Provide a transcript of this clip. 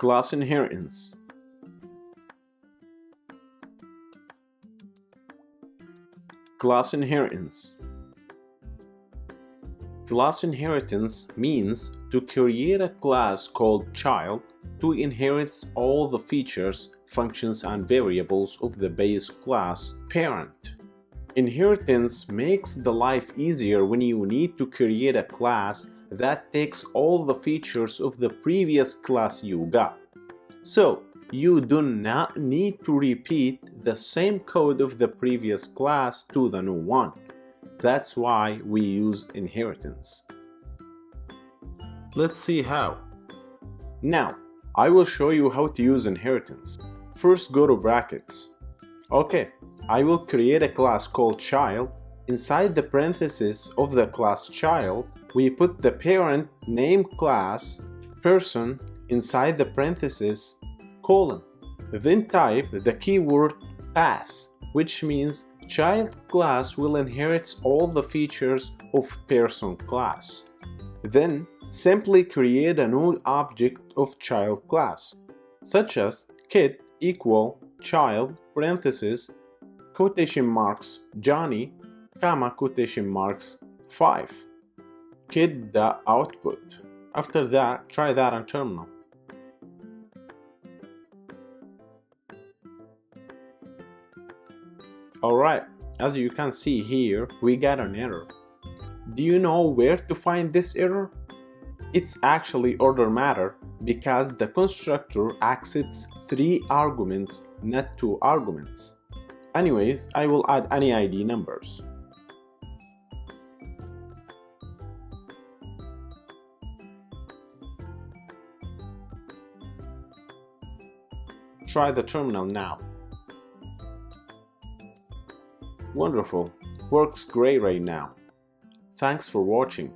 Class inheritance. Class inheritance. Class inheritance means to create a class called child to inherit all the features, functions, and variables of the base class parent. Inheritance makes the life easier when you need to create a class that takes all the features of the previous class you got. So, you do not need to repeat the same code of the previous class to the new one. That's why we use inheritance. Let's see how. Now, I will show you how to use inheritance. First, go to brackets. Okay, I will create a class called child. Inside the parentheses of the class child, we put the parent name class person inside the parentheses colon. Then type the keyword pass, which means child class will inherit all the features of person class. Then simply create a new object of child class, such as kid equal child parentheses quotation marks Johnny comma quotation marks 5 kid.output. After that, try that on terminal. Alright, as you can see here, we got an error. Do you know where to find this error? It's actually order matter because the constructor accepts 3 arguments, not 2 arguments. Anyways, I will add any ID numbers. Try the terminal now. Wonderful, works great right now. Thanks for watching.